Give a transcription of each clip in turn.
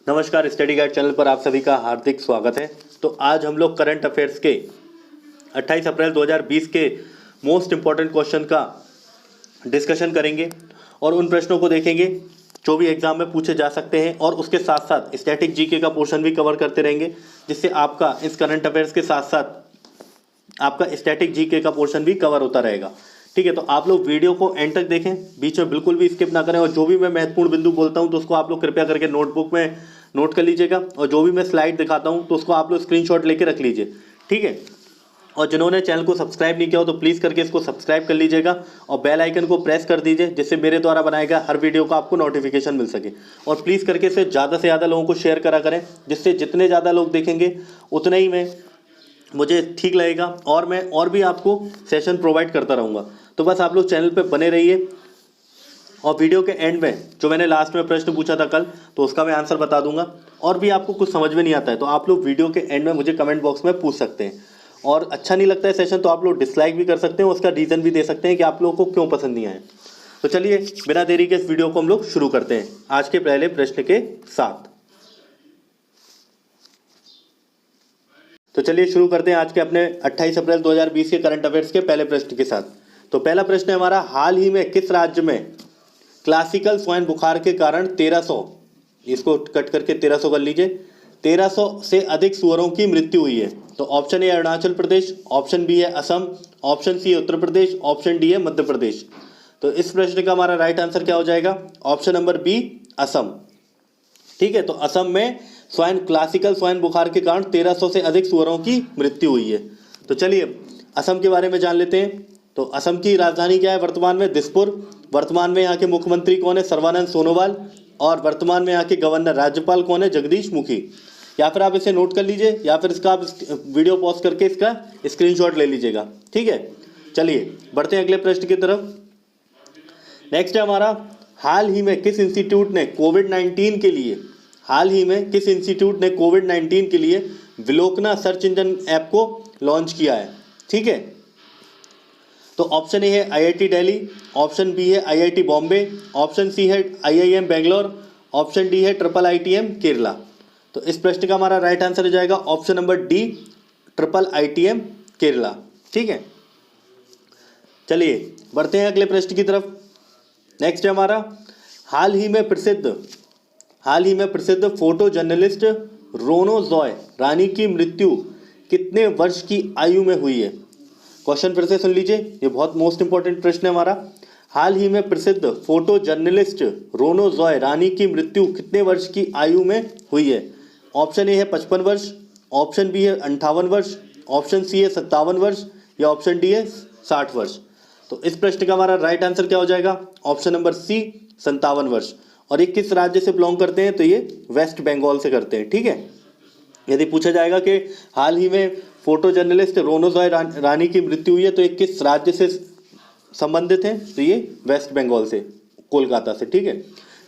नमस्कार, study guide channel पर आप सभी का हार्दिक स्वागत है। तो आज हम लोग करंट अफेयर्स के 28 अप्रैल 2020 के मोस्ट इम्पॉर्टेंट क्वेश्चन का डिस्कशन करेंगे और उन प्रश्नों को देखेंगे जो भी एग्जाम में पूछे जा सकते हैं, और उसके साथ साथ स्टैटिक जीके का पोर्शन भी कवर करते रहेंगे, जिससे आपका इस करंट अफेयर्स के साथ साथ आपका स्टैटिक जीके का पोर्शन भी कवर होता रहेगा। ठीक है, तो आप लोग वीडियो को एंड तक देखें, बीच में बिल्कुल भी स्किप ना करें, और जो भी मैं महत्वपूर्ण बिंदु बोलता हूं तो उसको आप लोग कृपया करके नोटबुक में नोट कर लीजिएगा, और जो भी मैं स्लाइड दिखाता हूं तो उसको आप लोग स्क्रीनशॉट लेके रख लीजिए। ठीक है, और जिन्होंने चैनल को सब्सक्राइब नहीं किया हो तो प्लीज़ करके इसको सब्सक्राइब कर लीजिएगा और बेल आइकन को प्रेस कर दीजिए, जिससे मेरे द्वारा बनाए गए हर वीडियो का आपको नोटिफिकेशन मिल सके। और प्लीज़ करके इसे ज़्यादा से ज़्यादा लोगों को शेयर करा करें, जिससे जितने ज़्यादा लोग देखेंगे उतने ही में मुझे ठीक लगेगा, और मैं और भी आपको सेशन प्रोवाइड करता रहूँगा। तो बस आप लोग चैनल पे बने रहिए, और वीडियो के एंड में जो मैंने लास्ट में प्रश्न पूछा था कल, तो उसका मैं आंसर बता दूंगा। और भी आपको कुछ समझ में नहीं आता है तो आप लोग वीडियो के एंड में मुझे कमेंट बॉक्स में पूछ सकते हैं, और अच्छा नहीं लगता है सेशन तो आप लोग डिसलाइक भी कर सकते हैं, उसका रीज़न भी दे सकते हैं कि आप लोगों को क्यों पसंद नहीं आए। तो चलिए बिना देरी के इस वीडियो को हम लोग शुरू करते हैं आज के पहले प्रश्न के साथ। तो चलिए शुरू करते हैं आज के अपने 28 अप्रैल 2020 के करंट अफेयर्स के पहले प्रश्न के साथ। तो पहला प्रश्न है हमारा, हाल ही में किस राज्य में क्लासिकल स्वाइन बुखार के कारण 1300, इसको कट करके 1300 कर लीजिए, 1300 से अधिक सुअरों की मृत्यु हुई है? तो option A Arunachal Pradesh, option B है Assam, option C Uttar Pradesh, option D है मध्य प्रदेश। तो इस प्रश्न का हमारा राइट आंसर क्या हो जाएगा? Option number B, Assam. ठीक है, तो असम में क्लासिकल स्वाइन बुखार के कारण 1300 से अधिक सुअरों की मृत्यु हुई है। तो चलिए असम के बारे में जान लेते हैं। तो असम की राजधानी क्या है वर्तमान में? दिसपुर। वर्तमान में यहाँ के मुख्यमंत्री कौन है? सर्बानंद सोनोवाल। और वर्तमान में यहाँ के गवर्नर राज्यपाल कौन है? जगदीश मुखी। या फिर आप इसे नोट कर लीजिए, या फिर इसका आप वीडियो पॉज करके इसका स्क्रीनशॉट ले लीजिएगा। ठीक है, चलिए बढ़ते हैं अगले प्रश्न की तरफ। नेक्स्ट है हमारा, हाल ही में किस इंस्टीट्यूट ने कोविड-19 के लिए विलोकना सर्च इंजन ऐप को लॉन्च किया है? ठीक है, तो ऑप्शन ए है आईआईटी दिल्ली, ऑप्शन बी है आईआईटी बॉम्बे, ऑप्शन सी है आईआईएम बेंगलोर, ऑप्शन डी है ट्रिपल आईटीएम केरला। तो इस प्रश्न का हमारा राइट आंसर हो जाएगा option number D, triple ITM Kerala. ठीक है, चलिए बढ़ते हैं अगले प्रश्न की तरफ। नेक्स्ट है हमारा, हाल ही में प्रसिद्ध फोटो जर्नलिस्ट रोनो जॉय रानी की मृत्यु कितने वर्ष की आयु में हुई है? क्वेश्चन फिर से सुन लीजिए, ये बहुत मोस्ट इंपॉर्टेंट प्रश्न है हमारा। हाल ही में प्रसिद्ध फोटो जर्नलिस्ट रोनो जॉय रानी की मृत्यु कितने वर्ष की आयु में हुई है? ऑप्शन ए है 55 वर्ष, ऑप्शन बी है 58 वर्ष, ऑप्शन सी है 57 वर्ष, या ऑप्शन डी है 60 वर्ष। तो इस प्रश्न का हमारा राइट आंसर क्या हो जाएगा? ऑप्शन नंबर सी, 57 वर्ष। और ये किस राज्य से बिलोंग करते हैं? तो ये वेस्ट बंगाल से करते हैं। ठीक है, यदि पूछा जाएगा कि हाल ही में फोटो जर्नलिस्ट रोनो जॉय रानी की मृत्यु हुई है तो ये किस राज्य से संबंधित हैं? तो ये वेस्ट बंगाल से, कोलकाता से। ठीक है,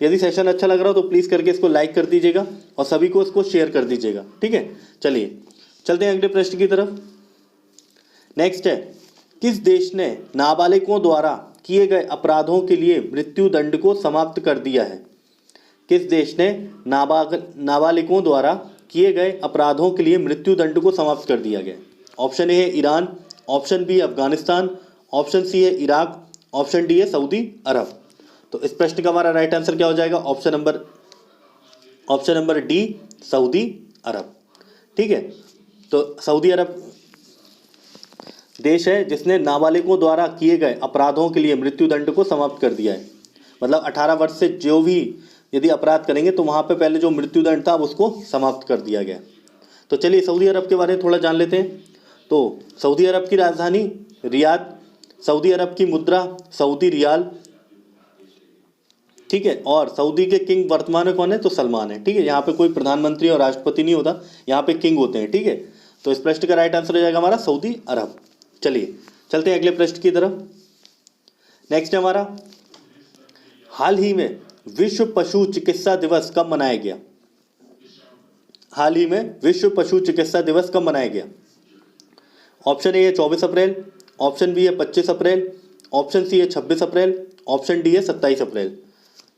यदि सेशन अच्छा लग रहा हो तो प्लीज़ करके इसको लाइक कर दीजिएगा और सभी को इसको शेयर कर दीजिएगा। ठीक है, चलिए चलते हैं अगले प्रश्न की तरफ। नेक्स्ट है, किस देश ने नाबालिगों द्वारा किए गए अपराधों के लिए मृत्यु दंड को समाप्त कर दिया है? किस देश ने नाबालिगों द्वारा किए गए अपराधों के लिए मृत्यु दंड को समाप्त कर दिया गया? ऑप्शन ए है Iran, option B Afghanistan, option C है इराक, ऑप्शन डी है सऊदी अरब। तो इस प्रश्न का हमारा राइट आंसर क्या हो जाएगा? ऑप्शन नंबर डी, सऊदी अरब। ठीक है, तो सऊदी अरब देश है जिसने नाबालिगों द्वारा किए गए अपराधों के लिए मृत्यु दंड को समाप्त कर दिया है। मतलब 18 वर्ष से जो भी यदि अपराध करेंगे तो वहाँ पे पहले जो मृत्यु दंड था उसको समाप्त कर दिया गया। तो चलिए सऊदी अरब के बारे में थोड़ा जान लेते हैं। तो सऊदी अरब की राजधानी रियाद, सऊदी अरब की मुद्रा सऊदी रियाल। ठीक है, और सऊदी के किंग वर्तमान में कौन है? तो सलमान है। ठीक है, यहाँ पे कोई प्रधानमंत्री और राष्ट्रपति नहीं होता, यहाँ पे किंग होते हैं। ठीक है, तो इस प्रश्न का राइट आंसर हो जाएगा हमारा सऊदी अरब। चलिए चलते हैं अगले प्रश्न की तरफ। नेक्स्ट है हमारा, हाल ही में विश्व पशु चिकित्सा दिवस कब मनाया गया? हाल ही में विश्व पशु चिकित्सा दिवस कब मनाया गया? ऑप्शन ए है 24 अप्रैल, ऑप्शन बी है 25 अप्रैल, ऑप्शन सी है 26 अप्रैल, ऑप्शन डी है 27 अप्रैल।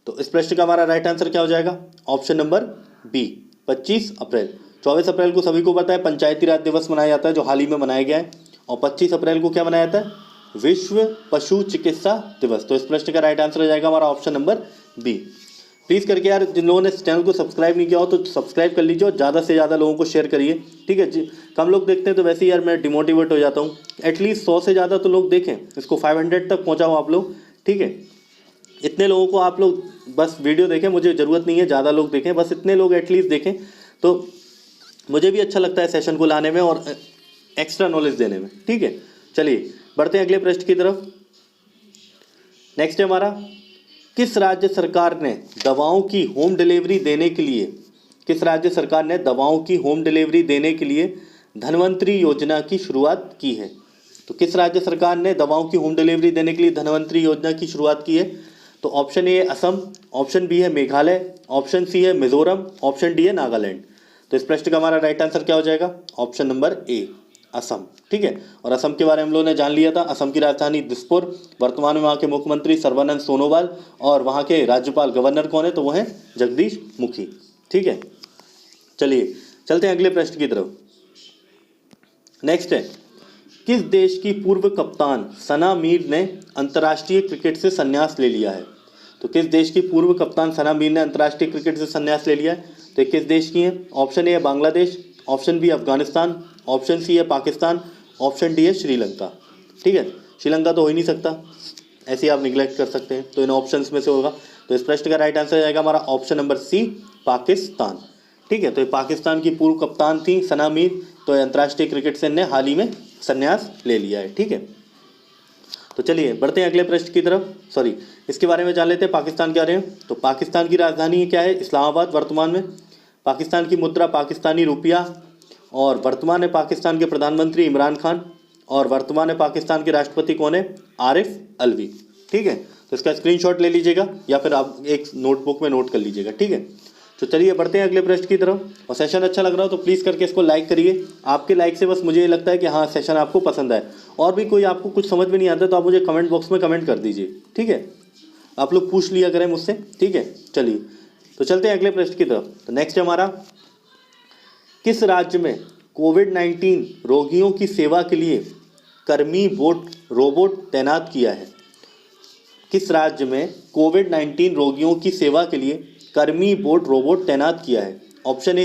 तो इस प्रश्न का हमारा राइट आंसर क्या हो जाएगा? ऑप्शन नंबर बी 25 अप्रैल। 24 अप्रैल को सभी को पता है पंचायती राज दिवस मनाया जाता है, जो हाल ही में मनाया गया है। और 25 अप्रैल को क्या मनाया जाता है? विश्व पशु चिकित्सा दिवस। तो इस प्रश्न का राइट आंसर हो जाएगा हमारा ऑप्शन नंबर बी। प्लीज़ करके यार, जिन लोगों ने इस चैनल को सब्सक्राइब नहीं किया हो तो सब्सक्राइब कर लीजिए और ज़्यादा से ज़्यादा लोगों को शेयर करिए, ठीक है जी। कम लोग देखते हैं तो वैसे ही यार मैं डिमोटिवेट हो जाता हूँ। एटलीस्ट 100 से ज़्यादा तो लोग देखें, इसको 500 तक पहुँचाओ आप लोग, ठीक है। इतने लोगों को आप लोग बस वीडियो देखें, मुझे ज़रूरत नहीं है ज़्यादा लोग देखें, बस इतने लोग एटलीस्ट देखें तो मुझे भी अच्छा लगता है सेशन को लाने में और एक्स्ट्रा नॉलेज देने में, ठीक है। चलिए बढ़ते हैं अगले प्रश्न की तरफ। नेक्स्ट है हमारा, किस राज्य सरकार ने दवाओं की होम डिलीवरी देने के लिए धन्वंतरी योजना की शुरुआत की है? तो किस राज्य सरकार ने दवाओं की होम डिलीवरी देने के लिए धन्वंतरी योजना की शुरुआत की है? तो ऑप्शन ए है असम, ऑप्शन बी है मेघालय, ऑप्शन सी है मिजोरम, ऑप्शन डी है नागालैंड। तो इस प्रश्न का हमारा राइट आंसर क्या हो जाएगा? ऑप्शन नंबर ए असम, ठीक है। और असम के बारे में हम लोगों ने जान लिया था। असम की राजधानी दिसपुर, वर्तमान में वहाँ के मुख्यमंत्री सर्बानंद सोनोवाल और वहाँ के राज्यपाल गवर्नर कौन है? तो वो हैं जगदीश मुखी, ठीक है। चलिए चलते हैं अगले प्रश्न की तरफ। नेक्स्ट है, किस देश की पूर्व कप्तान सना मीर ने अंतर्राष्ट्रीय क्रिकेट से संन्यास ले लिया है? तो किस देश की पूर्व कप्तान सना मीर ने अंतर्राष्ट्रीय क्रिकेट से संन्यास ले लिया है? तो ये किस देश की है? ऑप्शन ए है Bangladesh, option B Afghanistan, option C है पाकिस्तान, ऑप्शन डी है श्रीलंका, ठीक है। श्रीलंका तो हो ही नहीं सकता, ऐसे ही आप निगलेक्ट कर सकते हैं, तो इन ऑप्शंस में से होगा। तो इस प्रश्न का राइट आंसर जाएगा हमारा ऑप्शन नंबर सी पाकिस्तान, ठीक है। तो ये पाकिस्तान की पूर्व कप्तान थी सना मीर, तो अंतर्राष्ट्रीय क्रिकेट से ने हाल ही में संन्यास ले लिया है, ठीक है। तो चलिए बढ़ते हैं अगले प्रश्न की तरफ। इसके बारे में जान लेते हैं पाकिस्तान के बारे में। तो पाकिस्तान की राजधानी क्या है? इस्लामाबाद वर्तमान में। पाकिस्तान की मुद्रा पाकिस्तानी रुपया, और वर्तमान में पाकिस्तान के प्रधानमंत्री इमरान खान, और वर्तमान में पाकिस्तान के राष्ट्रपति कौन है? आरिफ अलवी, ठीक है। तो इसका स्क्रीनशॉट ले लीजिएगा या फिर आप एक नोटबुक में नोट कर लीजिएगा, ठीक है। तो चलिए बढ़ते हैं अगले प्रश्न की तरफ। और सेशन अच्छा लग रहा हो तो प्लीज़ करके इसको लाइक करिए। आपके लाइक से बस मुझे ये लगता है कि हाँ सेशन आपको पसंद आए। और भी कोई आपको कुछ समझ में नहीं आता तो आप मुझे कमेंट बॉक्स में कमेंट कर दीजिए, ठीक है। आप लोग पूछ लिया करें मुझसे, ठीक है। चलिए तो चलते हैं अगले प्रश्न की तरफ। तो नेक्स्ट है हमारा, किस राज्य में कोविड-19 रोगियों की सेवा के लिए कर्मी रोबोट तैनात किया है? किस राज्य में कोविड-19 रोगियों की सेवा के लिए कर्मी रोबोट तैनात किया है? ऑप्शन ए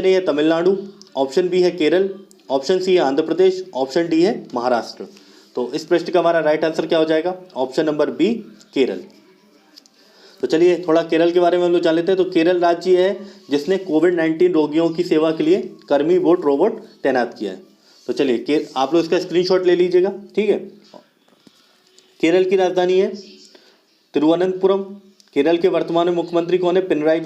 है तमिलनाडु, ऑप्शन बी है केरल, ऑप्शन सी है आंध्र प्रदेश, ऑप्शन डी है महाराष्ट्र। तो इस प्रश्न का हमारा राइट आंसर क्या हो जाएगा? Option number B Kerala. तो चलिए थोड़ा केरल के बारे में हम लोग जान लेते हैं। तो केरल राज्य है जिसने कोविड-19 रोगियों की सेवा के लिए कर्मी रोबोट तैनात किया है। तो चलिए आप लोग इसका स्क्रीनशॉट ले लीजिएगा, ठीक है। केरल की राजधानी है तिरुवनंतपुरम। केरल के वर्तमान में मुख्यमंत्री कौन है? पिनराई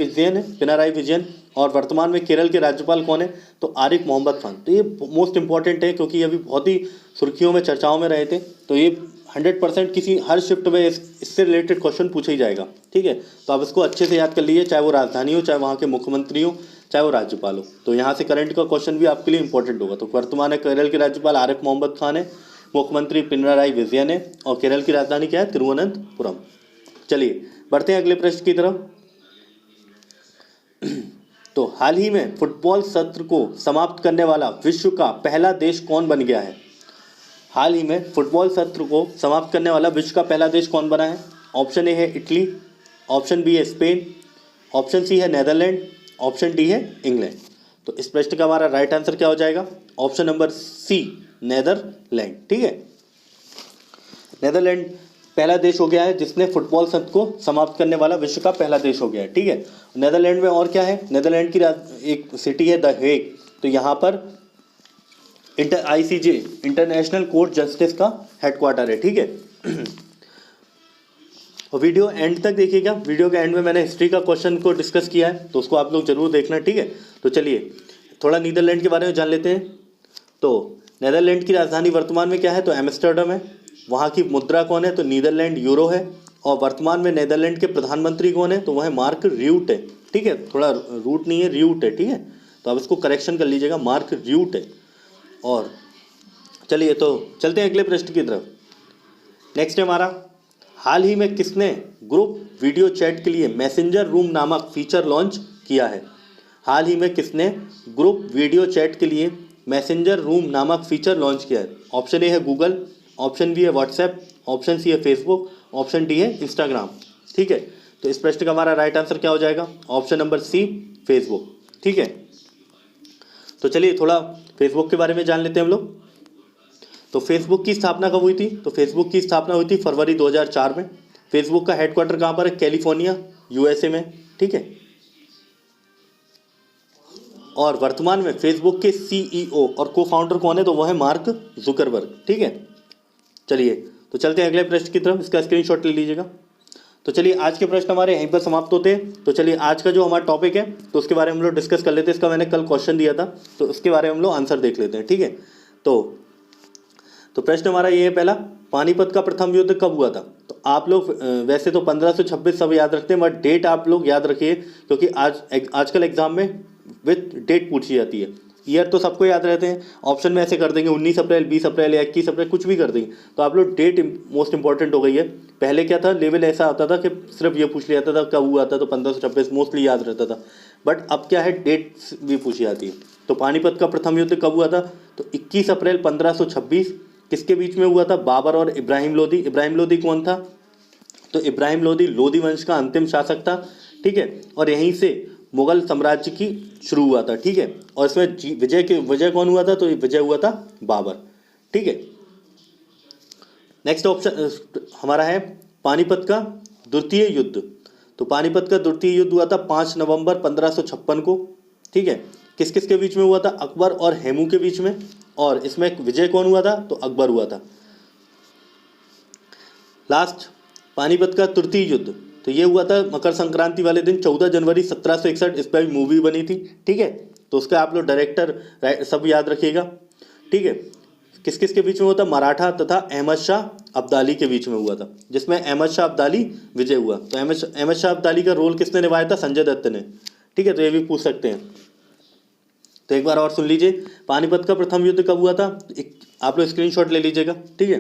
विजयन। और वर्तमान में केरल के राज्यपाल कौन है? तो आरिफ मोहम्मद खान। तो ये मोस्ट इंपॉर्टेंट है क्योंकि ये अभी बहुत ही सुर्खियों में चर्चाओं में रहे थे। तो ये 100% किसी हर शिफ्ट में इससे रिलेटेड क्वेश्चन पूछा ही जाएगा, ठीक है। तो आप इसको अच्छे से याद कर लीजिए, चाहे वो राजधानी हो, चाहे वहाँ के मुख्यमंत्री हो, चाहे वो राज्यपाल हो। तो यहाँ से करंट का क्वेश्चन भी आपके लिए इंपॉर्टेंट होगा। तो वर्तमान में केरल के राज्यपाल आरिफ मोहम्मद खान है, मुख्यमंत्री पिनराई विजयन है, और केरल की राजधानी क्या है? तिरुवनंतपुरम। चलिए बढ़ते हैं अगले प्रश्न की तरफ। तो हाल ही में फुटबॉल सत्र को समाप्त करने वाला विश्व का पहला देश कौन बन गया है? हाल ही में फुटबॉल सत्र को समाप्त करने वाला विश्व का पहला देश कौन बना है? ऑप्शन ए है इटली, ऑप्शन बी है स्पेन, ऑप्शन सी है नेदरलैंड, ऑप्शन डी है इंग्लैंड। तो इस प्रश्न का हमारा राइट आंसर क्या हो जाएगा? ऑप्शन नंबर सी नेदरलैंड, ठीक है। नेदरलैंड पहला देश हो गया है जिसने फुटबॉल सत्र को समाप्त करने वाला विश्व का पहला देश हो गया है, ठीक है। नेदरलैंड में और क्या है? नेदरलैंड की एक सिटी है द हेग। तो यहाँ पर ICJ इंटरनेशनल कोर्ट जस्टिस का हेडक्वार्टर है, ठीक है। और वीडियो एंड तक देखिएगा। वीडियो के एंड में मैंने हिस्ट्री का क्वेश्चन को डिस्कस किया है, तो उसको आप लोग जरूर देखना, ठीक है। तो चलिए थोड़ा नीदरलैंड के बारे में जान लेते हैं। तो नेदरलैंड की राजधानी वर्तमान में क्या है? तो एम्स्टर्डम है। वहाँ की मुद्रा कौन है? तो नीदरलैंड यूरो है। और वर्तमान में नेदरलैंड के प्रधानमंत्री कौन है? तो वह है मार्क र्यूट है, ठीक है। थोड़ा रूट नहीं है, र्यूट है, ठीक है। तो आप इसको करेक्शन कर लीजिएगा, मार्क र्यूट है। और चलिए तो चलते हैं अगले प्रश्न की तरफ। नेक्स्ट है हमारा, हाल ही में किसने ग्रुप वीडियो चैट के लिए मैसेंजर रूम नामक फीचर लॉन्च किया है? हाल ही में किसने ग्रुप वीडियो चैट के लिए मैसेंजर रूम नामक फीचर लॉन्च किया है? ऑप्शन ए है गूगल, ऑप्शन बी है व्हाट्सएप, ऑप्शन सी है फेसबुक, ऑप्शन डी है इंस्टाग्राम। ठीक है, तो इस प्रश्न का हमारा राइट आंसर क्या हो जाएगा? Option number C, Facebook. ठीक है, तो चलिए थोड़ा फेसबुक के बारे में जान लेते हैं हम लोग। तो फेसबुक की स्थापना कब हुई थी? तो फेसबुक की स्थापना हुई थी फरवरी 2004 में। फेसबुक का हेडक्वार्टर कहाँ पर है? कैलिफोर्निया, यूएसए में। ठीक है, और वर्तमान में फेसबुक के सीईओ और को फाउंडर कौन है? तो वो है मार्क जुकरबर्ग। ठीक है, चलिए तो चलते हैं अगले प्रश्न की तरफ, इसका स्क्रीनशॉट ले लीजिएगा। तो चलिए आज के प्रश्न हमारे यहीं पर समाप्त होते हैं। तो चलिए आज का जो हमारा टॉपिक है तो उसके बारे में हम लोग डिस्कस कर लेते हैं। इसका मैंने कल क्वेश्चन दिया था तो उसके बारे में हम लोग आंसर देख लेते हैं। ठीक है, तो प्रश्न हमारा ये है पहला, पानीपत का प्रथम युद्ध कब हुआ था? तो आप लोग वैसे तो 1526 सब याद रखते हैं, बट डेट आप लोग याद रखिए क्योंकि आजकल एग्जाम में विथ डेट पूछी जाती है। ईयर तो सबको याद रहते हैं, ऑप्शन में ऐसे कर देंगे 19 अप्रैल, 20 अप्रैल या 21 अप्रैल, कुछ भी कर देंगे। तो आप लोग डेट मोस्ट इंपॉर्टेंट हो गई है। पहले क्या था, लेवल ऐसा आता था कि सिर्फ ये पूछ लिया जाता था कब हुआ था, तो 1526 मोस्टली याद रहता था। बट अब क्या है, डेट भी पूछी जाती है। तो पानीपत का प्रथम युद्ध कब हुआ था? तो 21 अप्रैल 1526। किसके बीच में हुआ था? बाबर और इब्राहिम लोदी। इब्राहिम लोदी कौन था? तो इब्राहिम लोदी लोदी वंश का अंतिम शासक था। ठीक है, और यहीं से मुगल साम्राज्य की शुरू हुआ था। ठीक है, और इसमें विजय कौन हुआ था? तो विजय हुआ था बाबर। ठीक है, नेक्स्ट ऑप्शन हमारा है पानीपत का द्वितीय युद्ध। तो पानीपत का द्वितीय युद्ध हुआ था 5 नवंबर 1556 को। ठीक है, किस किस के बीच में हुआ था? अकबर और हेमू के बीच में। और इसमें विजय कौन हुआ था? तो अकबर हुआ था। लास्ट पानीपत का तृतीय युद्ध, तो ये हुआ था मकर संक्रांति वाले दिन 14 जनवरी 1761। इस पर भी मूवी बनी थी। ठीक है, तो उसका आप लोग डायरेक्टर सब याद रखिएगा। ठीक है, किस किस के बीच में हुआ था? मराठा तथा अहमद शाह अब्दाली के बीच में हुआ था, जिसमें अहमद शाह अब्दाली विजय हुआ। तो अहमद शाह अब्दाली का रोल किसने निभाया था? संजय दत्त ने। ठीक है, तो ये भी पूछ सकते हैं। तो एक बार और सुन लीजिए, पानीपत का प्रथम युद्ध कब हुआ था? आप लोग स्क्रीनशॉट ले लीजिएगा। ठीक है,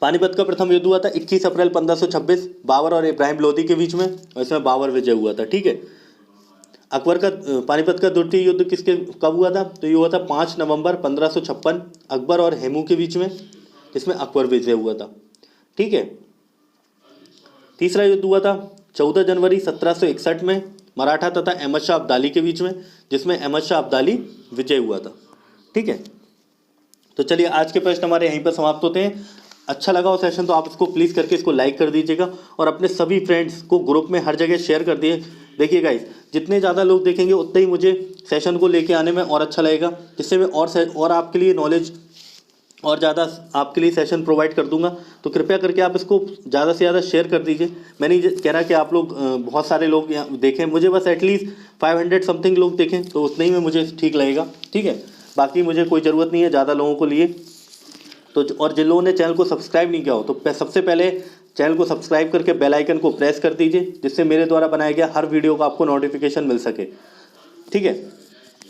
पानीपत का प्रथम युद्ध हुआ था 21 अप्रैल 1526, बाबर और इब्राहिम लोदी के बीच में, और इसमें बाबर विजय हुआ था। ठीक है, अकबर का पानीपत का द्वितीय युद्ध किसके कब हुआ था? तो ये हुआ था 5 नवंबर 1556, अकबर और हेमू के बीच में, जिसमें अकबर विजय हुआ था। ठीक है, तीसरा युद्ध हुआ था 14 जनवरी 1761 में, मराठा तथा अहमद शाह अब्दाली के बीच में, जिसमें अहमद शाह अब्दाली विजय हुआ था। ठीक है, तो चलिए आज के प्रश्न हमारे यहीं पर समाप्त होते हैं। अच्छा लगा हो सेशन तो आप इसको प्लीज़ करके इसको लाइक कर दीजिएगा और अपने सभी फ्रेंड्स को ग्रुप में हर जगह शेयर कर दिए। देखिए गाइस, जितने ज़्यादा लोग देखेंगे उतने ही मुझे सेशन को लेके आने में और अच्छा लगेगा, जिससे मैं और आपके लिए नॉलेज और ज़्यादा आपके लिए सेशन प्रोवाइड कर दूंगा। तो कृपया करके आप इसको ज़्यादा से ज़्यादा शेयर कर दीजिए। मैं नहीं कह रहा कि आप लोग बहुत सारे लोग यहाँ देखें, मुझे बस एटलीस्ट 500 समथिंग लोग देखें तो उतने ही में मुझे ठीक लगेगा। ठीक है, बाकी मुझे कोई ज़रूरत नहीं है ज़्यादा लोगों को लिए। तो और जिन लोगों ने चैनल को सब्सक्राइब नहीं किया हो तो सबसे पहले चैनल को सब्सक्राइब करके बेल आइकन को प्रेस कर दीजिए, जिससे मेरे द्वारा बनाया गया हर वीडियो का आपको नोटिफिकेशन मिल सके। ठीक है,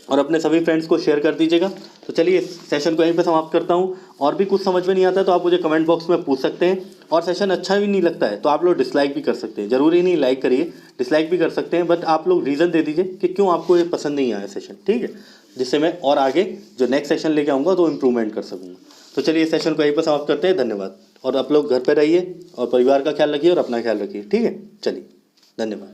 और अपने सभी फ्रेंड्स को शेयर कर दीजिएगा। तो चलिए इस सेशन को यहीं पे समाप्त करता हूँ। और भी कुछ समझ में नहीं आता है तो आप मुझे कमेंट बॉक्स में पूछ सकते हैं, और सेशन अच्छा भी नहीं लगता है तो आप लोग डिसलाइक भी कर सकते हैं। ज़रूरी नहीं लाइक करिए, डिसलाइक भी कर सकते हैं, बट आप लोग रीज़न दे दीजिए कि क्यों आपको ये पसंद नहीं आया सेशन। ठीक है, जिससे मैं और आगे जो नेक्स्ट सेशन लेके आऊँगा तो इम्प्रूवमेंट कर सकूँगा। तो चलिए इस सेशन को यहीं पर समाप्त करते हैं। धन्यवाद, और आप लोग घर पर रहिए और परिवार का ख्याल रखिए और अपना ख्याल रखिए। ठीक है, चलिए धन्यवाद।